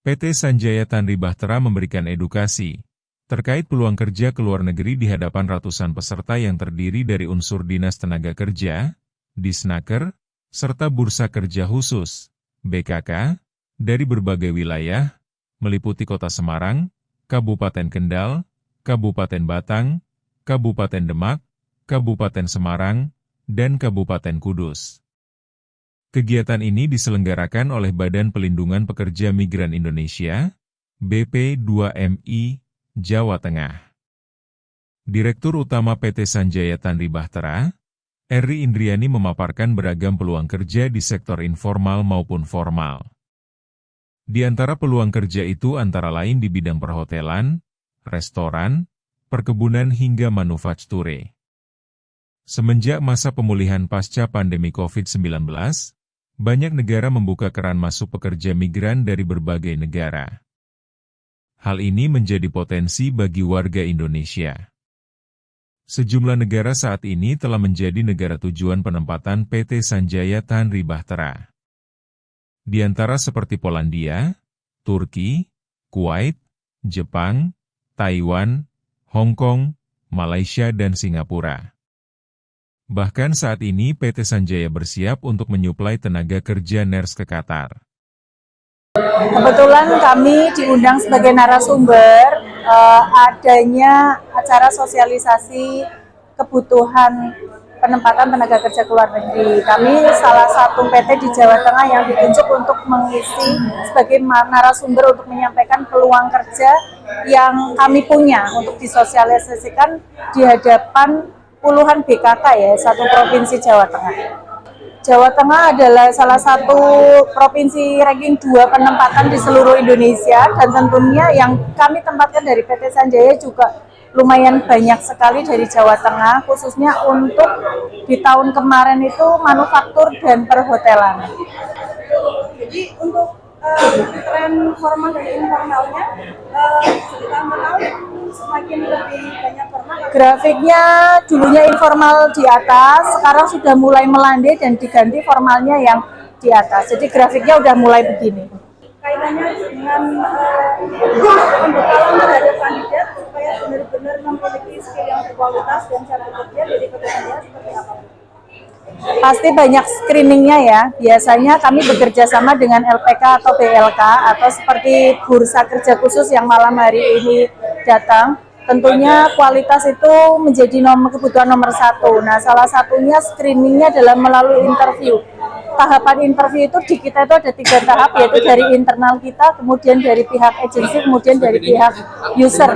PT Sanjaya Tandri Bahtera memberikan edukasi terkait peluang kerja ke luar negeri di hadapan ratusan peserta yang terdiri dari unsur Dinas Tenaga Kerja, Disnaker, serta Bursa Kerja Khusus, BKK, dari berbagai wilayah, meliputi Kota Semarang, Kabupaten Kendal, Kabupaten Batang, Kabupaten Demak, Kabupaten Semarang, dan Kabupaten Kudus. Kegiatan ini diselenggarakan oleh Badan Pelindungan Pekerja Migran Indonesia, BP2MI, Jawa Tengah. Direktur Utama PT Sanjaya Tandri Bahtera, Eri Indriani memaparkan beragam peluang kerja di sektor informal maupun formal. Di antara peluang kerja itu antara lain di bidang perhotelan, restoran, perkebunan hingga manufaktur. Semenjak masa pemulihan pasca pandemi COVID-19, banyak negara membuka keran masuk pekerja migran dari berbagai negara. Hal ini menjadi potensi bagi warga Indonesia. Sejumlah negara saat ini telah menjadi negara tujuan penempatan PT Sanjaya Tandri Bahtera. Di antara seperti Polandia, Turki, Kuwait, Jepang, Taiwan, Hong Kong, Malaysia, dan Singapura. Bahkan saat ini PT Sanjaya bersiap untuk menyuplai tenaga kerja ners ke Qatar. Kebetulan kami diundang sebagai narasumber adanya acara sosialisasi kebutuhan penempatan tenaga kerja ke luar negeri. Kami salah satu PT di Jawa Tengah yang ditunjuk untuk mengisi sebagai narasumber untuk menyampaikan peluang kerja yang kami punya untuk disosialisasikan di hadapan puluhan BKK ya, satu provinsi Jawa Tengah. Jawa Tengah adalah salah satu provinsi ranking 2 penempatan di seluruh Indonesia, dan tentunya yang kami tempatkan dari PT Sanjaya juga lumayan banyak sekali dari Jawa Tengah, khususnya untuk di tahun kemarin itu manufaktur dan perhotelan. Jadi untuk tren formal dan informalnya dari tahun ke tahun semakin lebih banyak formal. Grafiknya dulunya informal di atas, sekarang sudah mulai melandai dan diganti formalnya yang di atas. Jadi grafiknya udah mulai begini. Kaitannya dengan pembekalan terhadap kandidat supaya benar-benar memiliki skill yang berkualitas dan cara bekerja dari pekerjaan seperti apa? Pasti banyak screeningnya ya. Biasanya kami bekerja sama dengan LPK atau BLK atau seperti Bursa Kerja Khusus yang malam hari ini datang. Tentunya kualitas itu menjadi kebutuhan nomor satu. Nah, salah satunya screeningnya adalah melalui interview. Tahapan interview itu di kita itu ada 3 tahap, yaitu dari internal kita, kemudian dari pihak agensi, kemudian dari pihak user.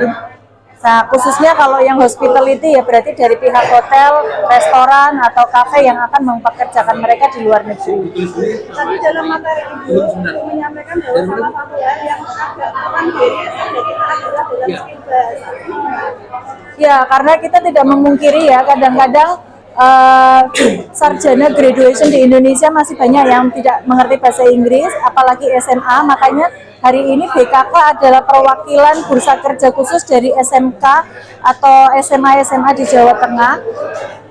Nah, khususnya kalau yang hospitality ya berarti dari pihak hotel, restoran, atau kafe yang akan mempekerjakan mereka di luar negeri. Tadi dalam materi Ibu menyampaikan bahwa salah satu hal yang agak akan diri saja kita adalah dalam skill bahasa. Ya, karena kita tidak memungkiri ya, kadang-kadang sarjana graduation di Indonesia masih banyak yang tidak mengerti bahasa Inggris, apalagi SMA, makanya hari ini BKK adalah perwakilan Bursa Kerja Khusus dari SMK atau SMA-SMA di Jawa Tengah.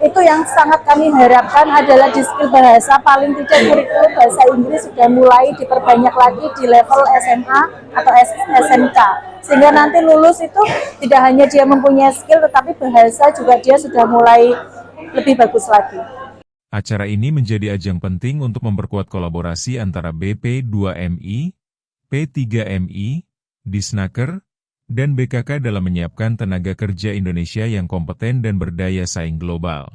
Itu yang sangat kami harapkan adalah di skill bahasa, paling tidak kurikulum bahasa Inggris sudah mulai diperbanyak lagi di level SMA atau SMK. Sehingga nanti lulus itu tidak hanya dia mempunyai skill, tetapi bahasa juga dia sudah mulai lebih bagus lagi. Acara ini menjadi ajang penting untuk memperkuat kolaborasi antara BP2MI, P3MI, Disnaker, dan BKK dalam menyiapkan tenaga kerja Indonesia yang kompeten dan berdaya saing global.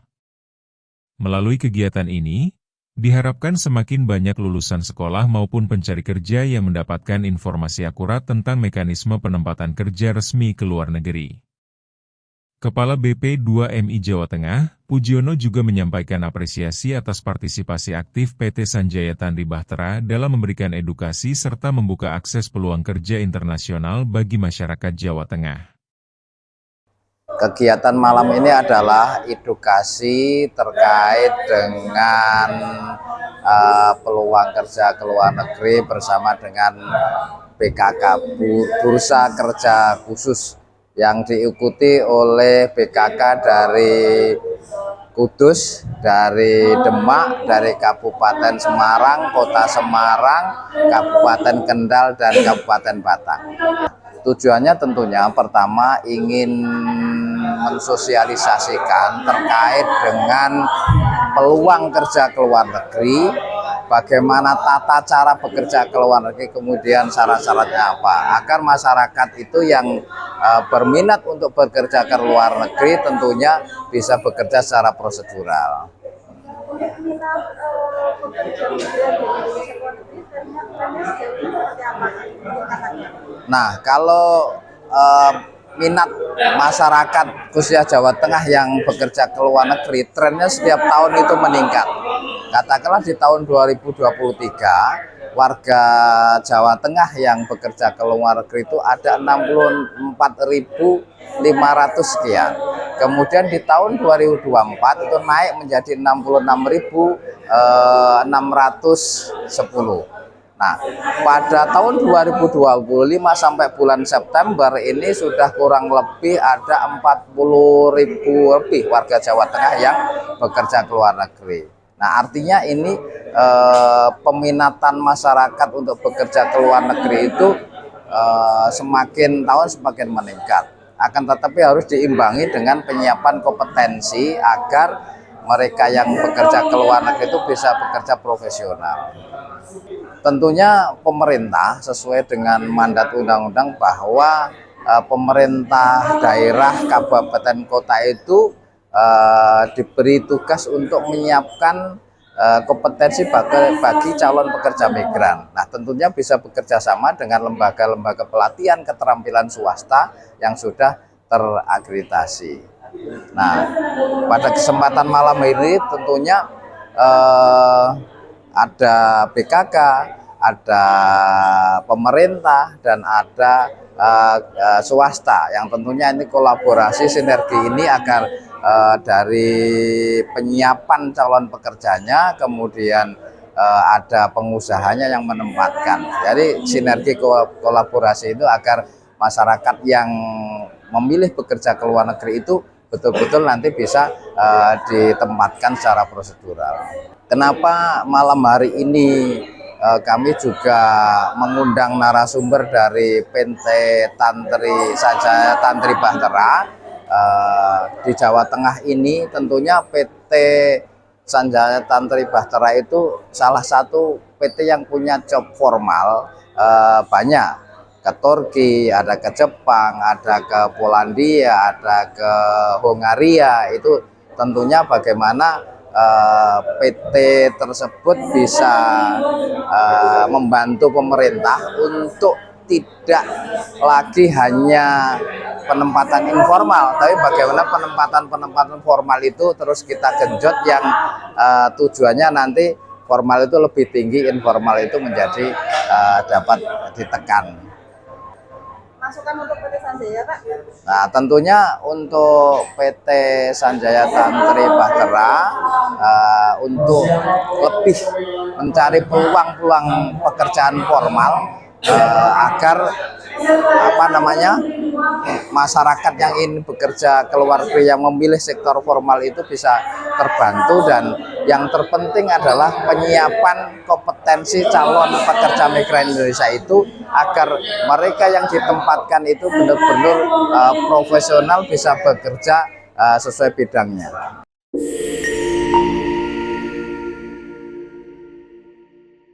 Melalui kegiatan ini, diharapkan semakin banyak lulusan sekolah maupun pencari kerja yang mendapatkan informasi akurat tentang mekanisme penempatan kerja resmi ke luar negeri. Kepala BP2MI Jawa Tengah, Pujiono juga menyampaikan apresiasi atas partisipasi aktif PT Sanjaya Tandri Bahtera dalam memberikan edukasi serta membuka akses peluang kerja internasional bagi masyarakat Jawa Tengah. Kegiatan malam ini adalah edukasi terkait dengan peluang kerja ke luar negeri bersama dengan BKK, Bursa Kerja Khusus yang diikuti oleh BKK dari Kudus, dari Demak, dari Kabupaten Semarang, Kota Semarang, Kabupaten Kendal, dan Kabupaten Batang. Tujuannya tentunya pertama ingin mensosialisasikan terkait dengan peluang kerja ke luar negeri, bagaimana tata cara bekerja ke luar negeri, kemudian syarat-syaratnya apa, agar masyarakat itu yang berminat untuk bekerja ke luar negeri tentunya bisa bekerja secara prosedural. Nah, kalau minat masyarakat khususnya Jawa Tengah yang bekerja ke luar negeri, trennya setiap tahun itu meningkat. Katakanlah di tahun 2023, warga Jawa Tengah yang bekerja ke luar negeri itu ada 64.500 sekian. Kemudian di tahun 2024 itu naik menjadi 66.610. Nah, pada tahun 2025 sampai bulan September ini sudah kurang lebih ada 40.000 lebih warga Jawa Tengah yang bekerja ke luar negeri. Nah, artinya ini peminatan masyarakat untuk bekerja ke luar negeri itu semakin tahun semakin meningkat. Akan tetapi harus diimbangi dengan penyiapan kompetensi agar mereka yang bekerja ke luar negeri itu bisa bekerja profesional. Tentunya pemerintah sesuai dengan mandat undang-undang bahwa pemerintah daerah, kabupaten, kota itu diberi tugas untuk menyiapkan kompetensi bagi calon pekerja migran. Nah, tentunya bisa bekerja sama dengan lembaga-lembaga pelatihan keterampilan swasta yang sudah terakreditasi. Nah, pada kesempatan malam ini tentunya ada BKK, ada pemerintah, dan ada swasta yang tentunya ini kolaborasi sinergi ini agar dari penyiapan calon pekerjanya, kemudian ada pengusahanya yang menempatkan. Jadi sinergi kolaborasi itu agar masyarakat yang memilih bekerja ke luar negeri itu betul-betul nanti bisa ditempatkan secara prosedural. Kenapa malam hari ini kami juga mengundang narasumber dari PT Sanjaya Tantri Bahtera di Jawa Tengah ini? Tentunya PT Sanjaya Tantri Bahtera itu salah satu PT yang punya job formal banyak. Ke Turki, ada ke Jepang, ada ke Polandia, ada ke Hongaria. Itu tentunya bagaimana PT tersebut bisa membantu pemerintah untuk tidak lagi hanya penempatan informal, tapi bagaimana penempatan formal itu terus kita genjot yang tujuannya nanti formal itu lebih tinggi, informal itu menjadi dapat ditekan. Masukan untuk PT Sanjaya, Pak? Nah, tentunya untuk PT Sanjaya Tantri Bahtera untuk lebih mencari peluang-peluang pekerjaan formal agar masyarakat yang ingin bekerja ke luar negeri yang memilih sektor formal itu bisa terbantu, dan yang terpenting adalah penyiapan kompetensi calon pekerja migran Indonesia itu agar mereka yang ditempatkan itu benar-benar profesional, bisa bekerja sesuai bidangnya.